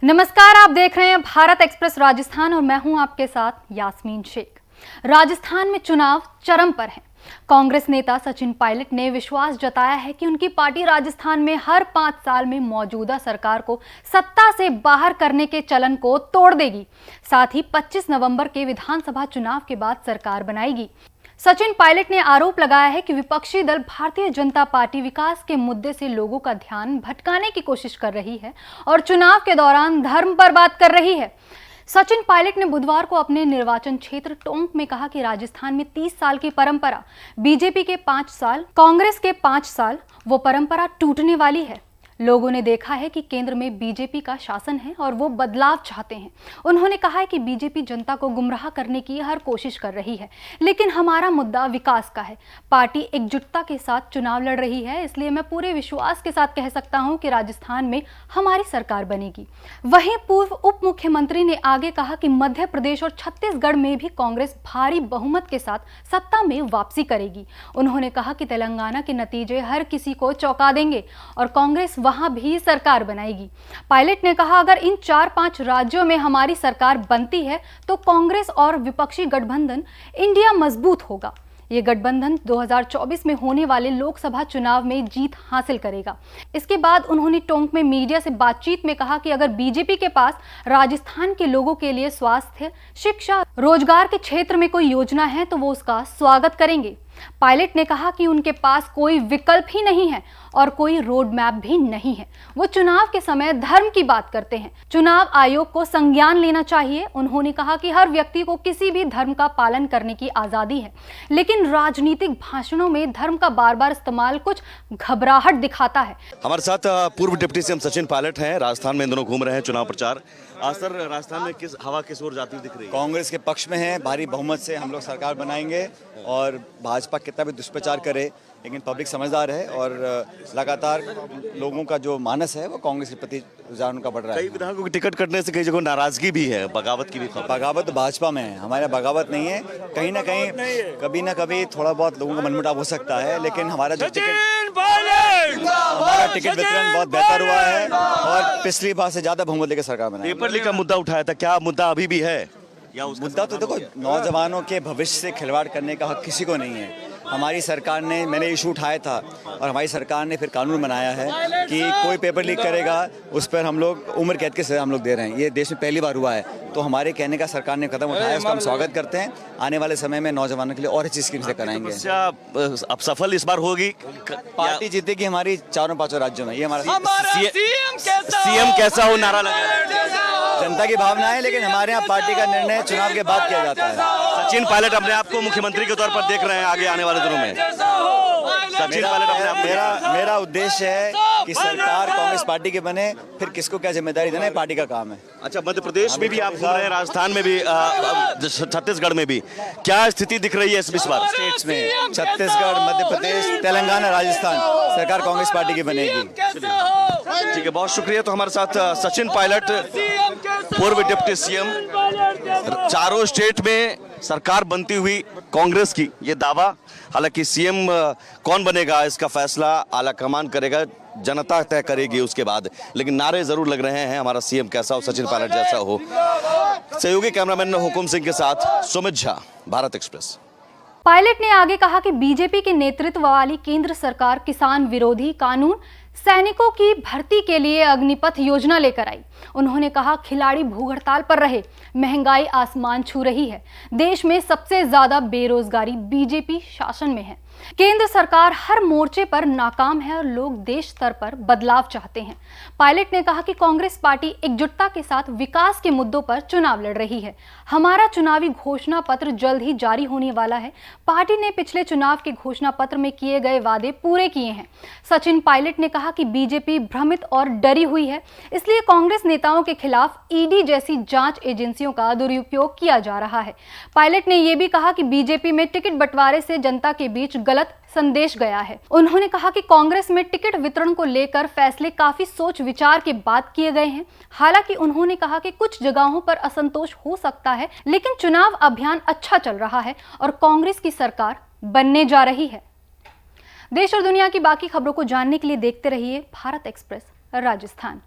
नमस्कार, आप देख रहे हैं भारत एक्सप्रेस राजस्थान और मैं हूं आपके साथ यास्मीन शेख। राजस्थान में चुनाव चरम पर है। कांग्रेस नेता सचिन पायलट ने विश्वास जताया है कि उनकी पार्टी राजस्थान में हर 5 साल में मौजूदा सरकार को सत्ता से बाहर करने के चलन को तोड़ देगी। साथ ही 25 नवंबर के विधानसभा चुनाव के बाद सरकार बनाएगी। सचिन पायलट ने आरोप लगाया है कि विपक्षी दल भारतीय जनता पार्टी विकास के मुद्दे से लोगों का ध्यान भटकाने की कोशिश कर रही है और चुनाव के दौरान धर्म पर बात कर रही है। सचिन पायलट ने बुधवार को अपने निर्वाचन क्षेत्र टोंक में कहा कि राजस्थान में 30 साल की परंपरा, बीजेपी के 5 साल, कांग्रेस के 5 साल, वो परंपरा टूटने वाली है। लोगों ने देखा है कि केंद्र में बीजेपी का शासन है और वो बदलाव चाहते हैं। उन्होंने कहा है कि बीजेपी जनता को गुमराह करने की हर कोशिश कर रही है, लेकिन हमारा मुद्दा विकास का है। पार्टी एकजुटता के साथ चुनाव लड़ रही है, इसलिए मैं पूरे विश्वास के साथ कह सकता हूं कि राजस्थान में हमारी सरकार बनेगी। वहीं पूर्व उप मुख्यमंत्री ने आगे कहा कि मध्य प्रदेश और छत्तीसगढ़ में भी कांग्रेस भारी बहुमत के साथ सत्ता में वापसी करेगी। उन्होंने कहा कि तेलंगाना के नतीजे हर किसी को चौंका देंगे और कांग्रेस वहां भी सरकार बनाएगी। पायलट ने कहा, अगर इन 4-5 राज्यों में हमारी सरकार बनती है तो कांग्रेस और विपक्षी गठबंधन इंडिया मजबूत होगा। ये गठबंधन 2024 में होने वाले लोकसभा चुनाव में जीत हासिल करेगा। इसके बाद उन्होंने टोंक में मीडिया से बातचीत में कहा कि अगर बीजेपी के पास राजस्थान के लोगों के लिए स्वास्थ्य, शिक्षा, रोजगार के क्षेत्र में कोई योजना है तो वो उसका स्वागत करेंगे। पायलट ने कहा कि उनके पास कोई विकल्प ही नहीं है और कोई रोड मैप भी नहीं है। वो चुनाव के समय धर्म की बात करते हैं। चुनाव आयोग को संज्ञान लेना चाहिए। उन्होंने कहा कि हर व्यक्ति को किसी भी धर्म का पालन करने की आजादी है, लेकिन राजनीतिक भाषणों में धर्म का बार-बार इस्तेमाल कुछ घबराहट दिखाता है। हमारे साथ पूर्व डिप्टी सीएम सचिन पायलट हैं। राजस्थान में इन दोनों घूम रहे हैं चुनाव प्रचार। सर, राजस्थान में हवा किस ओर जाती हुई दिख रही है? कांग्रेस के पक्ष में है। भारी बहुमत से हम लोग सरकार बनाएंगे और भाजपा कितना भी दुष्प्रचार करे, लेकिन पब्लिक समझदार है और लगातार लोगों का जो मानस है वो कांग्रेस के प्रति रुझान उनका बढ़ रहा है। कई विधायकों की टिकट कटने से कई जगह नाराजगी भी है, बगावत की भी खबर। बगावत तो भाजपा में है, हमारे बगावत नहीं है। कहीं ना कहीं कभी ना कभी थोड़ा बहुत लोगों का मनमुटाव हो सकता है, लेकिन हमारा टिकट वितरण बहुत बेहतर हुआ है और पिछली बार से ज्यादा बहुमत लेकर सरकार बनाई। पेपर लीक का मुद्दा उठाया था, क्या मुद्दा अभी भी है? मुद्दा तो देखो, नौजवानों के भविष्य से खिलवाड़ करने का हक किसी को नहीं है। हमारी सरकार ने, मैंने इशू उठाया था और हमारी सरकार ने फिर कानून बनाया है कि कोई पेपर लीक करेगा उस पर हम लोग उम्र कैद की सजा हम लोग दे रहे हैं। ये देश में पहली बार हुआ है, तो हमारे कहने का सरकार ने कदम उठाया, उसका हम स्वागत करते हैं। आने वाले समय में नौजवानों के लिए और अच्छी स्कीम से कराएंगे। अब सफल इस बार होगी, पार्टी जीतेगी हमारी 4-5 राज्यों में। ये हमारा सीएम कैसा हो नारा लगा। जनता की भावना है, लेकिन हमारे यहाँ पार्टी का निर्णय चुनाव के बाद किया जाता है। सचिन पायलट अपने आप को मुख्यमंत्री के तौर पर देख रहे हैं आगे आने वाले दिनों में? सचिन पायलट अपने आप मेरा उद्देश्य है कि सरकार कांग्रेस पार्टी के बने, फिर किसको क्या जिम्मेदारी देना है पार्टी का काम है। अच्छा, मध्य प्रदेश में भी आप घूम रहे हैं, राजस्थान में भी, छत्तीसगढ़ में भी क्या स्थिति दिख रही है इस बार? स्टेट्स में छत्तीसगढ़, मध्य प्रदेश, तेलंगाना, राजस्थान, सरकार कांग्रेस पार्टी की बनेगी। ठीक है, बहुत शुक्रिया। तो हमारे साथ सचिन पायलट, पूर्व डिप्टी सीएम। चारों स्टेट में सरकार बनती हुई कांग्रेस की ये दावा। हालांकि सीएम कौन बनेगा इसका फैसला आला कमान करेगा, जनता तय करेगी उसके बाद, लेकिन नारे जरूर लग रहे हैं हमारा सीएम कैसा हो, सचिन पायलट जैसा हो। सहयोगी कैमरामैन हुकुम सिंह के साथ सुमित झा, भारत एक्सप्रेस। पायलट ने आगे कहा कि बीजेपी के नेतृत्व वाली केंद्र सरकार किसान विरोधी कानून, सैनिकों की भर्ती के लिए अग्निपथ योजना लेकर आई। उन्होंने कहा, खिलाड़ी भूख हड़ताल पर रहे, महंगाई आसमान छू रही है, देश में सबसे ज्यादा बेरोजगारी बीजेपी शासन में है, केंद्र सरकार हर मोर्चे पर नाकाम है और लोग देश स्तर पर बदलाव चाहते हैं। पायलट ने कहा कि कांग्रेस पार्टी एकजुटता के साथ विकास के मुद्दों पर चुनाव लड़ रही है। हमारा चुनावी घोषणा पत्र जल्द ही जारी होने वाला है। पार्टी ने पिछले चुनाव के घोषणा पत्र में किए गए वादे पूरे किए हैं। सचिन पायलट ने कहा कि बीजेपी भ्रमित और डरी हुई है, इसलिए कांग्रेस नेताओं के खिलाफ ईडी जैसी जांच एजेंसियों का दुरुपयोग किया जा रहा है। पायलट ने यह भी कहा कि बीजेपी में टिकट बंटवारे से जनता के बीच गलत संदेश गया है। उन्होंने कहा कि कांग्रेस में टिकट वितरण को लेकर फैसले काफी सोच विचार के बाद किए गए हैं। हालांकि उन्होंने कहा कि कुछ जगहों पर असंतोष हो सकता है, लेकिन चुनाव अभियान अच्छा चल रहा है और कांग्रेस की सरकार बनने जा रही है। देश और दुनिया की बाकी खबरों को जानने के लिए देखते रहिए भारत एक्सप्रेस राजस्थान।